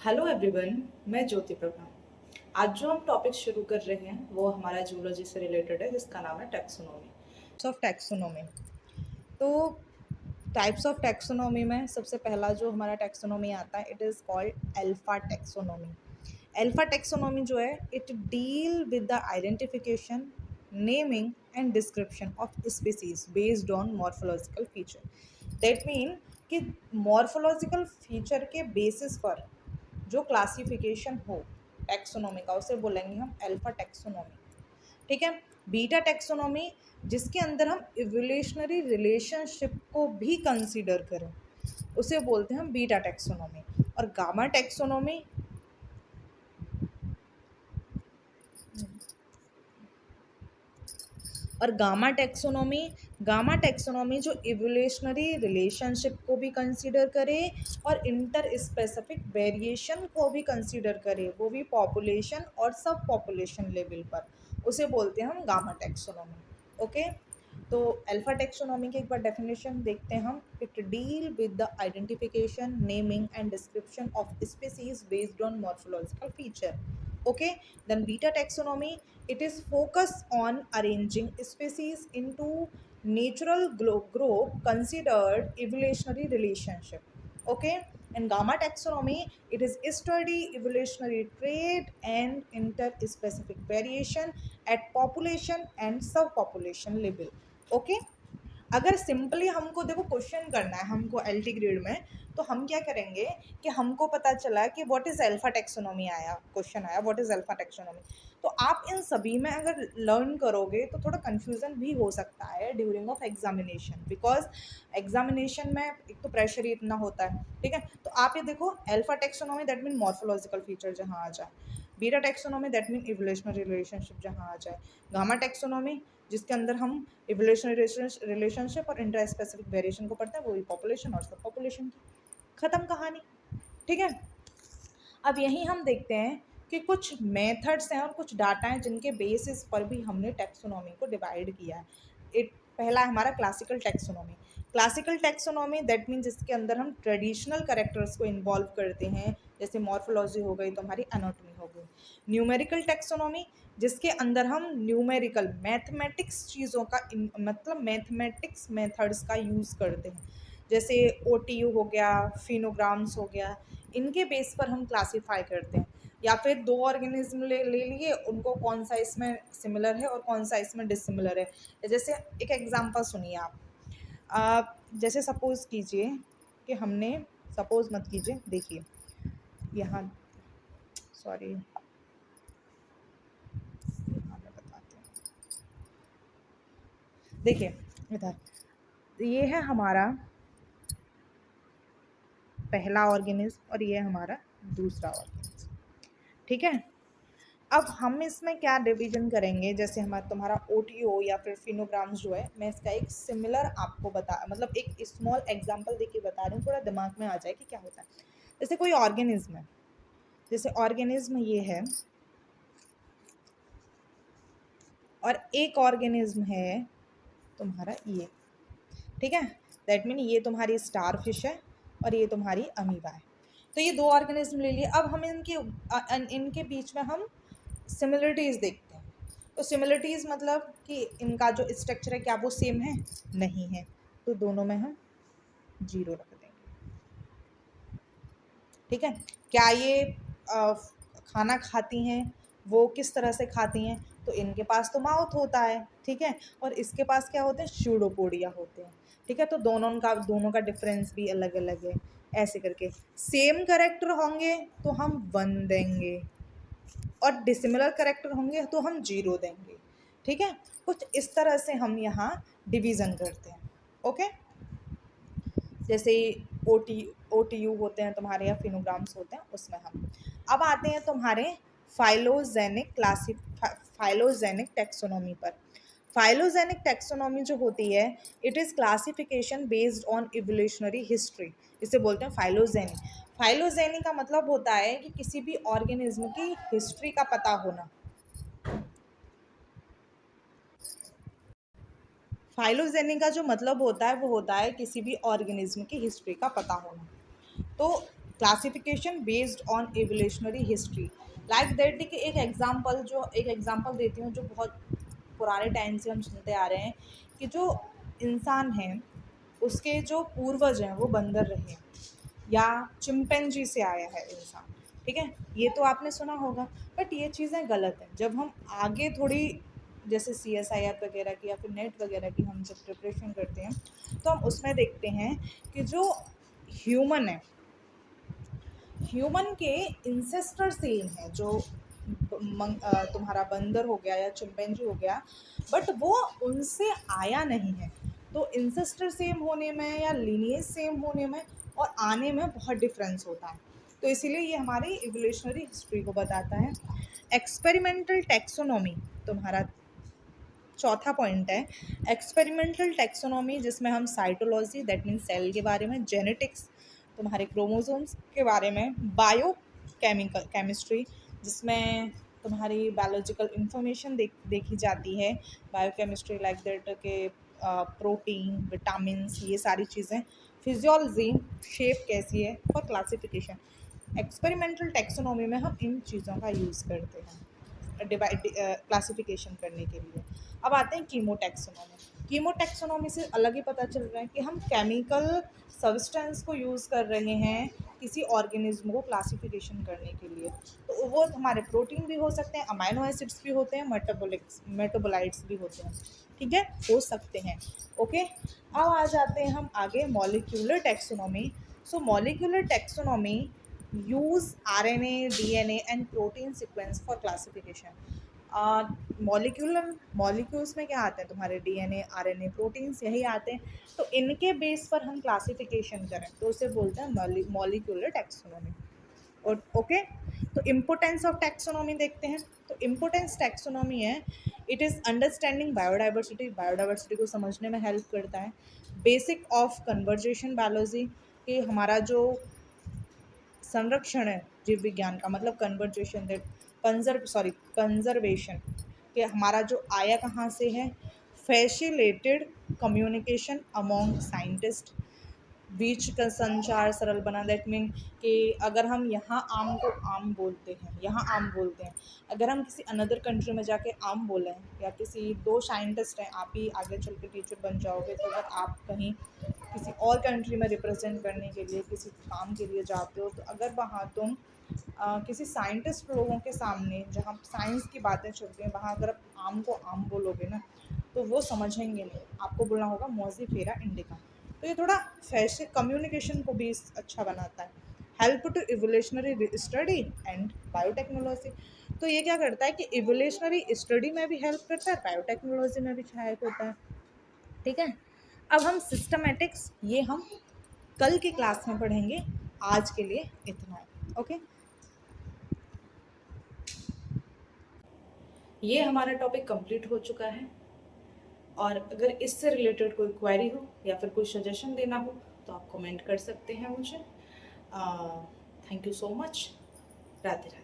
Hello everyone, मैं ज्योति प्रभा। आज जो हम टॉपिक शुरू कर रहे हैं वो हमारा जूलॉजी से रिलेटेड है, जिसका नाम है टैक्सोनॉमी। Of taxonomy. तो टाइप्स ऑफ टैक्सोनॉमी में सबसे पहला जो हमारा टैक्सोनॉमी आता है, it is called alpha taxonomy. Alpha taxonomy जो है, it deal with the identification, naming and description of species based on morphological feature. That mean कि मॉर्फोलॉजिकल फीचर के बेसिस पर जो क्लासिफिकेशन हो टैक्सोनॉमी का, उसे बोलेंगे हम अल्फा टैक्सोनॉमी। ठीक है। बीटा टैक्सोनॉमी, जिसके अंदर हम इवोल्यूशनरी रिलेशनशिप को भी कंसीडर करें, उसे बोलते हैं हम बीटा टैक्सोनॉमी। और गामा टैक्सोनॉमी, गामा टैक्सोनॉमी जो इवोल्यूशनरी रिलेशनशिप को भी कंसीडर करे और इंटर स्पेसिफिक वेरिएशन को भी कंसीडर करे, वो भी पॉपुलेशन और सब पॉपुलेशन लेवल पर, उसे बोलते हैं हम गामा टैक्सोनॉमी। ओके। तो अल्फा टैक्सोनॉमी की एक बार डेफिनेशन देखते हैं हम। It deal with the identification, naming and description of species based on morphological feature. Okay, then beta taxonomy, it is focused on arranging species into natural group considered evolutionary relationship. Okay, and gamma taxonomy, it is study evolutionary trait and interspecific variation at population and subpopulation level. Okay, अगर simply हमको देखो question करना है हमको LT grade में, तो हम क्या करेंगे कि हमको पता चला कि व्हाट इज़ अल्फा टेक्सोनॉमी, आया क्वेश्चन आया व्हाट इज़ अल्फा टेक्सोनॉमी। तो आप इन सभी में अगर लर्न करोगे तो थोड़ा कन्फ्यूज़न भी हो सकता है during of examination, because examination में एक तो प्रेशर ही इतना होता है। ठीक है, तो आप ये देखो alpha taxonomy that mean morphological feature जहाँ आ जाए, beta taxonomy that mean evolutionary relationship जहाँ आ जाए, गामा टेक्सोनॉमी जिसके अंदर हम इवोल्यूशनरी रिलेशनशिप और इंटर स्पेसिफिक वेरिएशन को पढ़ते हैं, वही पॉपुलेशन और सब पॉपुलेशन की, खत्म कहानी। ठीक है। अब यहीं हम देखते हैं कि कुछ मेथड्स हैं और कुछ डाटा हैं जिनके बेसिस पर भी हमने टैक्सोनॉमी को डिवाइड किया है। इट पहला है हमारा classical taxonomy. Classical taxonomy that mean जिसके अंदर हम ट्रेडिशनल कैरेक्टर्स को इन्वॉल्व करते हैं, जैसे मॉर्फोलॉजी हो गई तो हमारी एनाटॉमी हो गई। न्यूमेरिकल टैक्सोनॉमी, जिसके अंदर हम न्यूमेरिकल मैथमेटिक्स चीज़ों का मतलब मैथमेटिक्स मेथड्स का यूज़ करते हैं, जैसे OTU हो गया, फिनोग्राम्स हो गया, इनके बेस पर हम क्लासीफाई करते हैं। या फिर दो ऑर्गेनिज्म ले लिए, उनको कौन सा इसमें सिमिलर है और कौन सा इसमें डिसिमिलर है। जैसे एक एग्जांपल सुनिए आप, जैसे सपोज़ कीजिए कि हमने, सपोज़ मत कीजिए, देखिए यहाँ, सॉरी यहाँ मैं बताती हूँ। देखिए इधर ये है हमारा पहला ऑर्गेनिज्म और ये हमारा दूसरा ऑर्गेनिज्म। ठीक है। अब हम इसमें क्या डिवीजन करेंगे, जैसे हमारा तुम्हारा OTO या फिर फिनोग्राम्स जो है, मैं इसका एक सिमिलर आपको बता, मतलब एक स्मॉल एग्जांपल देके बता रही हूँ, थोड़ा दिमाग में आ जाए कि क्या होता है। जैसे कोई ऑर्गेनिज्म है, जैसे ऑर्गेनिज्म ये है और एक ऑर्गेनिज्म है तुम्हारा ये। ठीक है, दैट मीन ये तुम्हारी स्टार फिश है और ये तुम्हारी अमीबा है। तो ये दो ऑर्गेनिज्म ले लिए। अब हम इनके बीच में हम सिमिलरिटीज़ देखते हैं। तो सिमिलरिटीज़ मतलब कि इनका जो स्ट्रक्चर है क्या वो सेम है, नहीं है, तो दोनों में हम 0 रख देंगे। ठीक है। क्या ये खाना खाती हैं, वो किस तरह से खाती हैं, तो इनके पास तो माउथ होता है, ठीक है, और इसके पास क्या होते हैं, स्यूडोपोडिया होते हैं। ठीक है, तो दोनों का डिफरेंस भी अलग अलग है। ऐसे करके सेम करेक्टर होंगे तो हम 1 देंगे और डिसिमिलर करेक्टर होंगे तो हम 0 देंगे। ठीक है, कुछ इस तरह से हम यहाँ डिवीज़न करते हैं। ओके, जैसे OTU होते हैं तुम्हारे या फिनोग्राम्स होते हैं, उसमें हम अब आते हैं तुम्हारे फाइलोजेनिक टैक्सोनॉमी पर। फाइलोजेनिक टैक्सोनॉमी जो होती है, it is classification based on evolutionary history, इसे बोलते हैं फाइलोजेनी। फाइलोजेनी का मतलब होता है कि किसी भी ऑर्गेनिज्म की हिस्ट्री का पता होना। फाइलोजेनी का जो मतलब होता है वो होता है किसी भी ऑर्गेनिज्म की हिस्ट्री का पता होना। तो classification based on evolutionary history, like that कि एक एग्जांपल देती हूँ जो बहुत पुराने टाइम से हम सुनते आ रहे हैं कि जो इंसान है उसके जो पूर्वज हैं वो बंदर रहे हैं या चिंपैंजी से आया है इंसान, ठीक है, ये तो आपने सुना होगा। बट ये चीज़ें गलत हैं। जब हम आगे थोड़ी जैसे CSIR वगैरह की या फिर नेट वगैरह की हम जब प्रिपरेशन करते हैं तो हम उसमें देखते हैं कि जो ह्यूमन है, ह्यूमन के इंसेस्टर सेम है, जो तुम्हारा बंदर हो गया या चिंपैंजी हो गया, बट वो उनसे आया नहीं है। तो इंसेस्टर सेम होने में या लीनिएज सेम होने में और आने में बहुत डिफरेंस होता है। तो इसीलिए ये हमारी इवोल्यूशनरी हिस्ट्री को बताता है। एक्सपेरिमेंटल टेक्सोनॉमी तुम्हारा चौथा पॉइंट है। एक्सपेरिमेंटल टेक्सोनॉमी जिसमें हम साइटोलॉजी दैट मीन्स सेल के बारे में, जेनेटिक्स तुम्हारे क्रोमोसोम्स के बारे में, बायो केमिस्ट्री जिसमें तुम्हारी बायोलॉजिकल इंफॉर्मेशन देखी जाती है, बायोकेमिस्ट्री लाइक दैट के प्रोटीन विटामिन्स ये सारी चीज़ें, फिजियोलॉजी शेप कैसी है और क्लासिफिकेशन। एक्सपेरिमेंटल टेक्सोनॉमी में हम इन चीज़ों का यूज़ करते हैं डिवाइड क्लासिफिकेशन करने के लिए। अब आते हैं कीमोटैक्सोनॉमी। कीमोटैक्सोनॉमी से अलग ही पता चल रहा है कि हम केमिकल सब्सटेंस को यूज़ कर रहे हैं किसी ऑर्गेनिज्म को क्लासिफिकेशन करने के लिए। तो वो हमारे प्रोटीन भी हो सकते हैं, अमाइनो एसिड्स भी होते हैं, मेटाबोलाइट्स भी होते हैं, ठीक है, हो सकते हैं। ओके, अब आ जाते हैं हम आगे molecular taxonomy. So molecular taxonomy use RNA DNA and protein sequence for classification. Molecules में क्या आते हैं तुम्हारे DNA RNA प्रोटीन्स यही आते हैं। तो इनके बेस पर हम क्लासिफिकेशन करें तो उसे बोलते हैं मॉलिक्यूलर टैक्सोनॉमी। और ओके, तो इम्पोर्टेंस ऑफ टैक्सोनॉमी देखते हैं। तो इम्पोर्टेंस टैक्सोनॉमी है, it is understanding biodiversity, biodiversity को समझने में हेल्प करता है। बेसिक ऑफ कन्वर्जेशन बायोलॉजी, कि हमारा जो संरक्षण है जीव विज्ञान का, मतलब कन्वर्जेशन दैट कंजर्वेशन, कि हमारा जो आया कहाँ से है। फैसिलिटेड कम्युनिकेशन अमोंग साइंटिस्ट, बीच का संचार सरल बना, दैट मीन कि अगर हम यहाँ आम को आम बोलते हैं, यहाँ आम बोलते हैं, अगर हम किसी अनदर कंट्री में जाके आम बोलें, या किसी दो साइंटिस्ट हैं, आप ही आगे चल के टीचर बन जाओगे, तो अगर आप कहीं किसी और कंट्री में रिप्रेजेंट करने के लिए किसी काम के लिए जाते हो, तो अगर वहाँ तुम किसी साइंटिस्ट लोगों के सामने जहाँ साइंस की बातें चलती हैं वहाँ अगर आप आम को आम बोलोगे ना तो वो समझेंगे नहीं, आपको बोलना होगा मौजी फेरा इंडिका। तो ये थोड़ा फैशन कम्युनिकेशन को भी अच्छा बनाता है। Help to evolutionary study and biotechnology, तो ये क्या करता है कि इवोल्यूशनरी स्टडी में भी हेल्प करता है, बायोटेक्नोलॉजी में भी सहायक होता है, ठीक है। अब हम सिस्टमेटिक्स ये हम कल की क्लास में पढ़ेंगे, आज के लिए इतना है। ओके, ये हमारा टॉपिक कंप्लीट हो चुका है, और अगर इससे रिलेटेड कोई क्वेरी हो या फिर कोई सजेशन देना हो तो आप कमेंट कर सकते हैं मुझे। Thank you so much. Radhe Radhe.